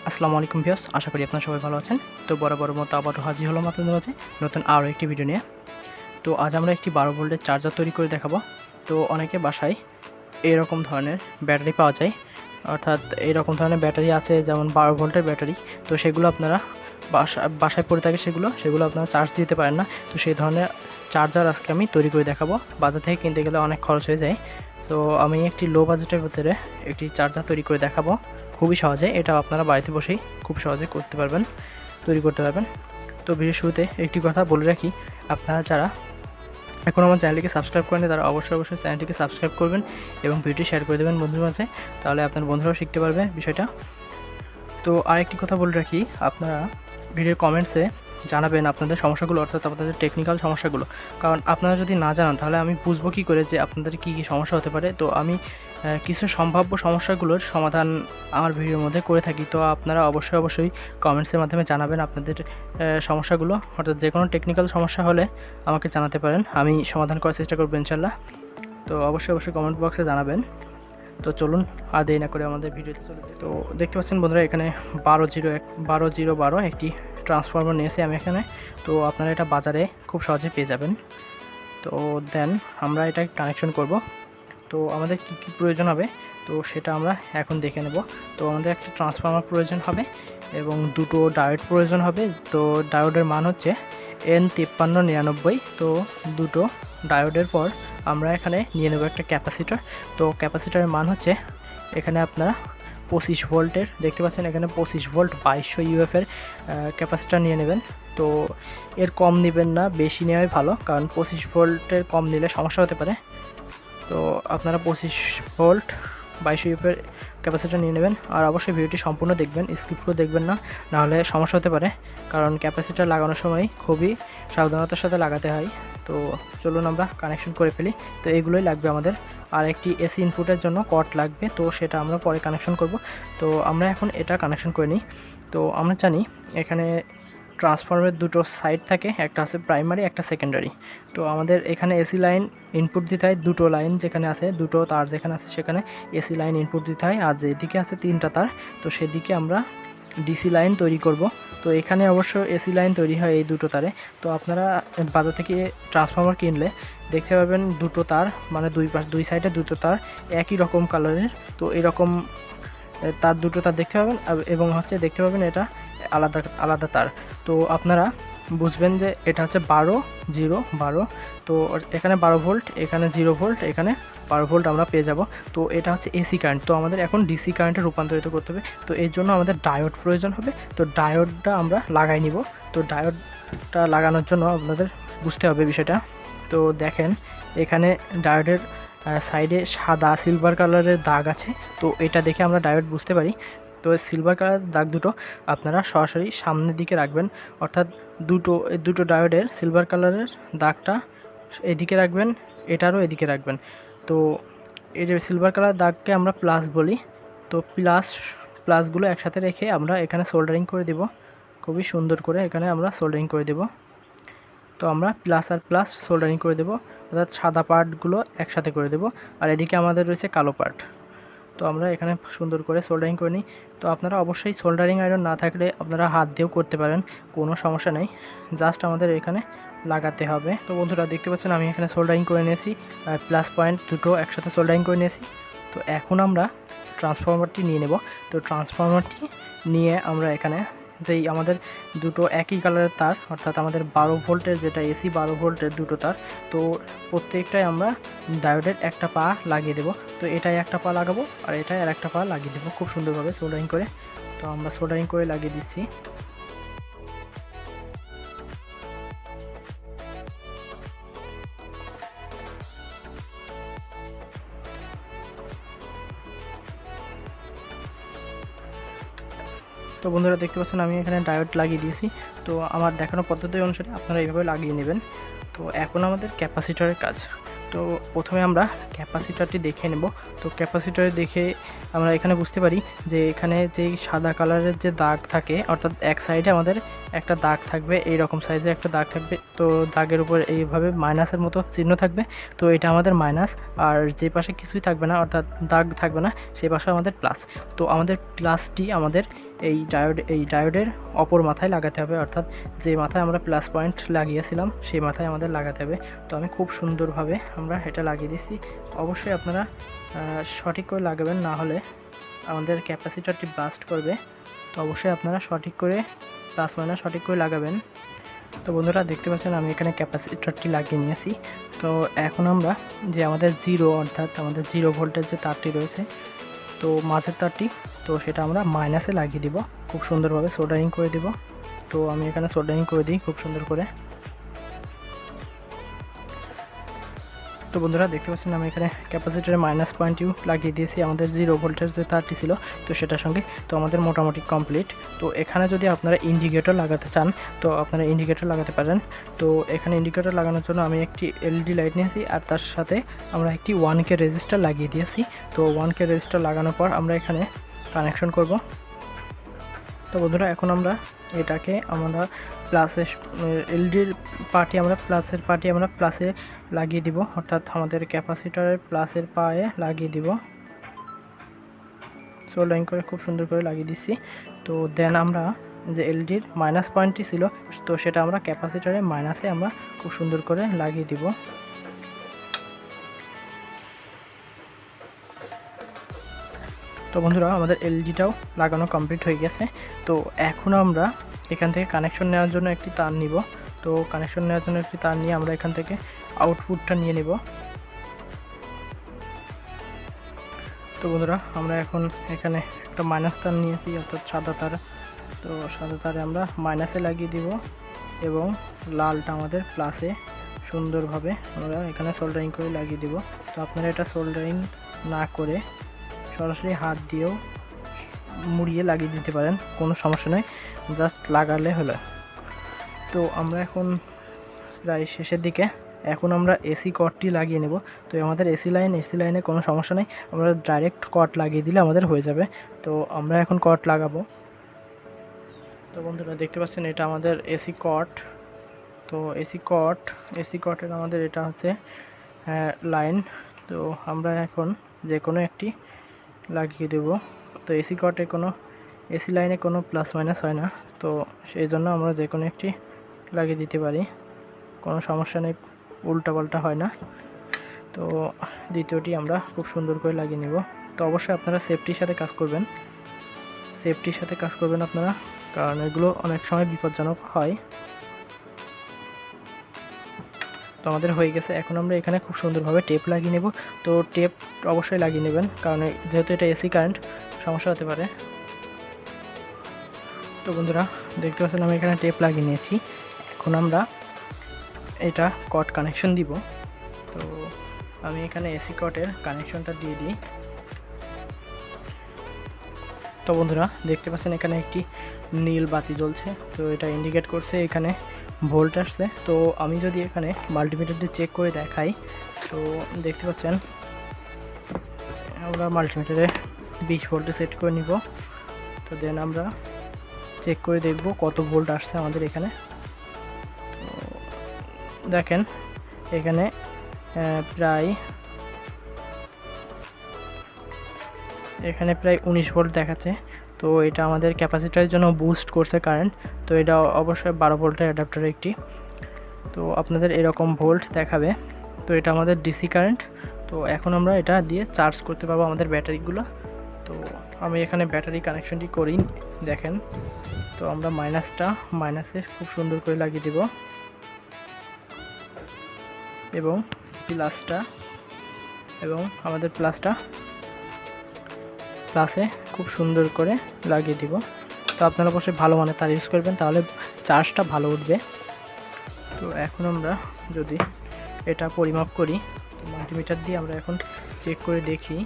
আসসালামু আলাইকুম ভিউয়ার্স, আশা করি আপনারা সবাই ভালো আছেন। তো বরাবর মতো আবারও হাজির হলাম আপনাদের মাঝে নতুন আরও একটি ভিডিও নিয়ে। তো আজ আমরা একটি 12 ভোল্টের চার্জার তৈরি করে দেখাবো। তো অনেকে বাসায় এরকম ধরনের ব্যাটারি পাওয়া যায়, অর্থাৎ এরকম ধরনের ব্যাটারি আছে যেমন 12 ভোল্টের ব্যাটারি। তো সেগুলো আপনারা বাসায় পড়ে থাকে, সেগুলো আপনারা চার্জ দিতে পারেন না। তো সেই ধরনের চার্জার আজকে আমি তৈরি করে দেখাবো। বাজার থেকে কিনতে গেলে অনেক খরচ হয়ে যায়। তো আমি একটি লো বাজেটের ভিতরে একটি চার্জার তৈরি করে দেখাবো খুবই সহজে। এটা আপনারা বাড়িতে বসেই খুব সহজে করতে পারবেন, তৈরি করতে পারবেন। তো ভিডিওর শুরুতে একটি কথা বলে রাখি, আপনারা যারা এখন আমার চ্যানেলটিকে সাবস্ক্রাইব করেন তারা অবশ্যই চ্যানেলটিকে সাবস্ক্রাইব করবেন এবং ভিডিওটি শেয়ার করে দেবেন বন্ধুদের মাঝে, তাহলে আপনার বন্ধুরাও শিখতে পারবে বিষয়টা। তো আরেকটি কথা বলে রাখি, আপনারা ভিডিওর কমেন্টসে জানাবেন আপনাদের সমস্যাগুলো, অর্থাৎ আপনাদের টেকনিক্যাল সমস্যাগুলো। কারণ আপনারা যদি না জানান তাহলে আমি বুঝবো কী করে যে আপনাদের কী কী সমস্যা হতে পারে। তো আমি কিছু সম্ভাব্য সমস্যাগুলোর সমাধান আমার ভিডিওর মধ্যে করে থাকি। তো আপনারা অবশ্যই কমেন্টসের মাধ্যমে জানাবেন আপনাদের সমস্যাগুলো, অর্থাৎ যে কোনো টেকনিক্যাল সমস্যা হলে আমাকে জানাতে পারেন, আমি সমাধান করার চেষ্টা করবো ইনশাল্লাহ। তো অবশ্যই কমেন্ট বক্সে জানাবেন। তো চলুন আর দেরি না করে আমাদের ভিডিওতে চলে যাই। তো দেখতে পাচ্ছেন বন্ধুরা, এখানে 12 একটি ট্রান্সফরমার নিয়েছি আমি এখানে। তো আপনারা এটা বাজারে খুব সহজে পেয়ে যাবেন। তো দেন আমরা এটা কানেকশন করব। তো আমাদের কি প্রয়োজন হবে তো সেটা আমরা এখন দেখে নেব। তো আমাদের একটা ট্রান্সফরমার প্রয়োজন হবে এবং দুটো ডায়োড প্রয়োজন হবে। তো ডায়োডের মান হচ্ছে N5399। তো দুটো ডায়োডের পর আমরা এখানে নিয়ে নেব একটা ক্যাপাসিটর। তো ক্যাপাসিটরের মান হচ্ছে এখানে আপনারা 25 ভোল্টের দেখতে পাচ্ছেন, এখানে 25 ভোল্ট 2200 ইউএফের ক্যাপাসিটর নিয়ে নেবেন। তো এর কম নেবেন না, বেশি নেওয়াই ভালো, কারণ 25 ভোল্টের কম নিলে সমস্যা হতে পারে। তো আপনারা 25 ভোল্ট 2200 ইউএফের ক্যাপাসিটর নিয়ে নেবেন। আর অবশ্যই ভিডিওটি সম্পূর্ণ দেখবেন, স্কিপ করে দেখবেন না, নাহলে সমস্যা হতে পারে। কারণ ক্যাপাসিটর লাগানোর সময় খুবই সাবধানতার সাথে লাগাতে হয়। তো চলুন আমরা কানেকশন করে ফেলি। তো এগুলোই লাগবে আমাদের। আর একটি এসি ইনপুটের জন্য কট লাগবে, তো সেটা আমরা পরে কানেকশন করব। তো আমরা এখন এটা কানেকশন করে নিই। তো আমরা জানি এখানে ট্রান্সফরমারের দুটো সাইড থাকে, একটা আছে প্রাইমারি, একটা সেকেন্ডারি। তো আমাদের এখানে এসি লাইন ইনপুট দিতে হয়, দুটো লাইন যেখানে আছে, দুটো তার যেখানে আছে সেখানে এসি লাইন ইনপুট দিতে হয়। আর যেদিকে আছে 3টা তার, তো সেদিকে আমরা ডিসি লাইন তৈরি করব। তো এখানে অবশ্য এসি লাইন তৈরি হয় এই দুটো তারে। তো আপনারা বাজার থেকে ট্রান্সফরমার কিনলে দেখতে পাবেন দুটো তার, মানে দুই সাইডে দুটো তার একই রকম কালারের। তো এরকম তার দুটো তার দেখতে পাবেন এবং দেখতে পাবেন এটা আলাদা আলাদা তার। তো আপনারা বুঝবেন যে এটা হচ্ছে 12 তো এখানে 12 ভোল্ট, এখানে 0 ভোল্ট, এখানে 12 ভোল্ট আমরা পেয়ে যাব। তো এটা হচ্ছে এসি কারেন্ট। তো আমাদের এখন ডিসি কারেন্টে রূপান্তরিত করতে হবে। তো এর জন্য আমাদের ডায়োড প্রয়োজন হবে। তো ডায়োডটা আমরা লাগাই নিব। তো ডায়োডটা লাগানোর জন্য আপনাদের বুঝতে হবে বিষয়টা। তো দেখেন এখানে ডায়োডের সাইডে সাদা সিলভার কালারের দাগ আছে। তো এটা দেখে আমরা ডায়োড বুঝতে পারি। তো সিলভার কালারের দাগ দুটো আপনারা সরাসরি সামনের দিকে রাখবেন, অর্থাৎ দুটো ডায়োডের সিলভার কালারের দাগটা এদিকে রাখবেন, এটারও এদিকে রাখবেন। তো এই যে সিলভার কালার দাগকে আমরা প্লাস বলি। তো প্লাসগুলো একসাথে রেখে আমরা এখানে সোল্ডারিং করে দেব, খুবই সুন্দর করে এখানে আমরা সোল্ডারিং করে দেব। তো আমরা প্লাস আর প্লাস সোল্ডারিং করে দেব, অর্থাৎ সাদা পার্টগুলো একসাথে করে দেব। আর এদিকে আমাদের রয়েছে কালো পার্ট। তো আমরা এখানে সুন্দর করে সোল্ডারিং করে নিই। তো আপনারা অবশ্যই সোল্ডারিং আয়রন না থাকলে আপনারা হাত দিয়েও করতে পারেন, কোনো সমস্যা নেই, জাস্ট আমাদের এখানে লাগাতে হবে। তো বন্ধুরা দেখতে পাচ্ছেন আমি এখানে সোল্ডারিং করে নিয়েছি, প্লাস পয়েন্ট দুটো একসাথে সোল্ডারিং করে নিয়েছি। তো এখন আমরা ট্রান্সফরমারটি নিয়ে নেব। তো ট্রান্সফরমারটি নিয়ে আমরা এখানে যেই আমাদের দুটো একই কালারের তার, অর্থাৎ আমাদের 12 ভোল্টের যেটা এসি 12 ভোল্টের দুটো তার, তো প্রত্যেকটাই আমরা ডায়োডের একটা পা লাগিয়ে দেব। তো এটাই একটা পা লাগাবো আর এটাই আর একটা পা লাগিয়ে দেবো খুব সুন্দরভাবে সোল্ডারিং করে। তো আমরা সোল্ডারিং করে লাগিয়ে দিচ্ছি। তো বন্ধুরা দেখতে পাচ্ছেন আমি এখানে ডায়োড লাগিয়ে দিয়েছি। তো আমার দেখানো পদ্ধতি অনুসারে আপনারা এইভাবে লাগিয়ে নেবেন। তো এখন আমাদের ক্যাপাসিটরের কাজ। তো প্রথমে আমরা ক্যাপাসিটরটি দেখে নেব। তো ক্যাপাসিটরে দেখে আমরা এখানে বুঝতে পারি যে এখানে যেই সাদা কালারের যে দাগ থাকে, অর্থাৎ এক সাইডে আমাদের একটা দাগ থাকবে, এইরকম সাইজের একটা দাগ থাকবে। তো দাগের উপর এইভাবে মাইনাসের মতো চিহ্ন থাকবে। তো এটা আমাদের মাইনাস, আর যে পাশে কিছুই থাকবে না অর্থাৎ দাগ থাকবে না সেই পাশে আমাদের প্লাস। তো আমাদের প্লাসটি আমাদের এই ডায়োডের অপর মাথায় লাগাতে হবে, অর্থাৎ যে মাথায় আমরা প্লাস পয়েন্ট লাগিয়েছিলাম সেই মাথায় আমাদের লাগাতে হবে। তো আমি খুব সুন্দরভাবে আমরা এটা লাগিয়ে দিচ্ছি। অবশ্যই আপনারা সঠিক করে লাগাবেন, না হলে আমাদের ক্যাপাসিটরটি বাস্ট করবে। তো অবশ্যই আপনারা সঠিক করে প্লাস মাইনাস সঠিক করে লাগাবেন। তো বন্ধুরা দেখতে পাচ্ছেন আমি এখানে ক্যাপাসিটরটি লাগিয়ে নিয়েছি। তো এখন আমরা যে আমাদের জিরো অর্থাৎ আমাদের 0 ভোল্টের যে তারটি রয়েছে, তো মাঝের তারটি, তো সেটা আমরা মাইনাসে লাগিয়ে দিব, খুব সুন্দরভাবে সোল্ডারিং করে দিব। তো আমি এখানে সোল্ডারিং করে দিই খুব সুন্দর করে। তো বন্ধুরা দেখতে পাচ্ছেন আমি এখানে ক্যাপাসিটরে -.2 লাগিয়ে দিয়েছি আমাদের 0 ভোল্টের যে তারটি ছিল তো সেটার সঙ্গে। তো আমাদের মোটামুটি কমপ্লিট। তো এখানে যদি আপনারা ইন্ডিকেটর লাগাতে চান তো আপনারা ইন্ডিকেটর লাগাতে পারেন। তো এখানে ইন্ডিকেটর লাগানোর জন্য আমি একটি এলইডি লাইট নিয়েছি, আর তার সাথে আমরা একটি 1K রেজিস্টার লাগিয়ে দিয়েছি। তো 1K রেজিস্টার লাগানোর পর আমরা এখানে কানেকশন করব। তো বন্ধুরা এখন আমরা এটাকে আমরা প্লাসে এলইডির পার্টি আমরা প্লাসে লাগিয়ে দিব, অর্থাৎ আমাদের ক্যাপাসিটরের প্লাসের পায়ে লাগিয়ে দিব, সোল্ডারিং করে খুব সুন্দর করে লাগিয়ে দিচ্ছি। তো দেন আমরা যে এলইডির মাইনাস পয়েন্টটি ছিল তো সেটা আমরা ক্যাপাসিটরের মাইনাসে আমরা খুব সুন্দর করে লাগিয়ে দিব। তো বন্ধুরা আমাদের এলইডিটাও লাগানো কমপ্লিট হয়ে গেছে। তো এখন আমরা এখান থেকে কানেকশন নেওয়ার জন্য একটি তার নিব। তো কানেকশন নেওয়ার জন্য একটি তার নিয়ে আমরা এখান থেকে আউটপুটটা নিয়ে নেব। তো বন্ধুরা আমরা এখন এখানে একটা মাইনাস তার নিয়েছি, অর্থাৎ সাদা তার। তো সাদা তারে আমরা মাইনাসে লাগিয়ে দিব এবং লালটা আমাদের প্লাসে সুন্দরভাবে আমরা এখানে সোল্ডারিং করে লাগিয়ে দিব। তো আপনারা এটা সোল্ডারিং না করে সরাসরি হাত দিয়েও মুড়িয়ে লাগিয়ে দিতে পারেন, কোনো সমস্যা নেই, জাস্ট লাগালে হলো। তো আমরা এখন প্রায় শেষের দিকে, এখন আমরা এসি কর্ডটি লাগিয়ে নেব। তো আমাদের এসি লাইনে কোনো সমস্যা নেই, আমরা ডাইরেক্ট কর্ড লাগিয়ে দিলে আমাদের হয়ে যাবে। তো আমরা এখন কর্ড লাগাবো। তো বন্ধুরা দেখতে পাচ্ছেন এটা আমাদের এসি কর্ড। তো এসি কর্ডের আমাদের এটা হচ্ছে লাইন। তো আমরা এখন যে কোনো একটি লাগিয়ে দেব। তো এসি কর্ডে এসি লাইনে কোনো প্লাস মাইনাস হয় না, তো সেই জন্য আমরা যে কোনো একটি লাগিয়ে দিতে পারি, কোনো সমস্যা নেই, উল্টাপাল্টা হয় না। তো দ্বিতীয়টি আমরা খুব সুন্দর করে লাগিয়ে নেব। তো অবশ্যই আপনারা সেফটির সাথে কাজ করবেন আপনারা, কারণ এগুলো অনেক সময় বিপজ্জনক হয়। তো আমাদের হয়ে গেছে। এখন আমরা এখানে খুব সুন্দরভাবে টেপ লাগিয়ে নেব। তো টেপ অবশ্যই লাগিয়ে নেবেন, কারণ যেহেতু এটা এসি কারেন্ট সমস্যা হতে পারে। তো বন্ধুরা দেখতে পাচ্ছেন আমি এখানে টেপ লাগিয়ে নিয়েছি। এখন আমরা এটা কর্ড কানেকশন দিব। তো আমি এখানে এসি কর্ডের কানেকশনটা দিয়ে দিই। তো বন্ধুরা দেখতে পাচ্ছেন এখানে একটি নীল বাতি জ্বলছে, তো এটা ইন্ডিকেট করছে এখানে ভোল্ট আসছে। তো আমি যদি এখানে মাল্টিমিটার দিয়ে চেক করে দেখাই, তো দেখতে পাচ্ছেন আমরা মাল্টিমিটারে 20 ভোল্টে সেট করে নিব। তো দেন আমরা চেক করে দেখব কত ভোল্ট আসছে আমাদের এখানে। দেখেন এখানে প্রায় 19 ভোল্ট দেখাচ্ছে। তো এটা আমাদের ক্যাপাসিটরের জন্য বুস্ট করছে কারেন্ট। তো এটা অবশ্যই 12 ভোল্টের অ্যাডাপ্টার একটি। তো আপনাদের এরকম ভোল্ট দেখাবে। তো এটা আমাদের ডিসি কারেন্ট। তো এখন আমরা এটা দিয়ে চার্জ করতে পারবো আমাদের ব্যাটারিগুলো। তো আমি এখানে ব্যাটারি কানেকশনটি করি, দেখেন। তো আমরা মাইনাসে খুব সুন্দর করে লাগিয়ে দেব এবং আমাদের প্লাসে খুব সুন্দর করে লাগিয়ে দিব। তো আপনারা অবশ্যই ভালো মানের তার ইউজ করবেন, তাহলে চার্জটা ভালো উঠবে। তো এখন আমরা যদি এটা পরিমাপ করি, মাল্টিমিটার দিয়ে আমরা এখন চেক করে দেখি।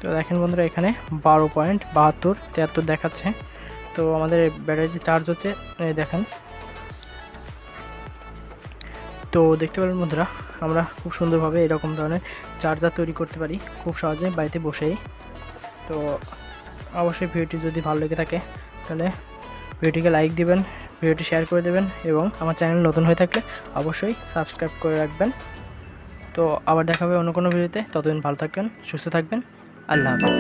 তো দেখেন বন্ধুরা এখানে 12.7273 দেখাচ্ছে। তো আমাদের ব্যাটারি চার্জ হচ্ছে, দেখেন। তো দেখতে পারেন বন্ধুরা আমরা খুব সুন্দরভাবে এরকম ধরনের চার্জার তৈরি করতে পারি খুব সহজে বাড়িতে বসেই। তো অবশ্যই ভিডিওটি যদি ভালো লেগে থাকে তাহলে ভিডিওটিকে লাইক দিবেন, ভিডিওটি শেয়ার করে দেবেন এবং আমার চ্যানেল নতুন হয়ে থাকলে অবশ্যই সাবস্ক্রাইব করে রাখবেন। তো আবার দেখা হবে অন্য কোনো ভিডিওতে। ততদিন ভালো থাকবেন, সুস্থ থাকবেন। আল্লাহ হাফেজ।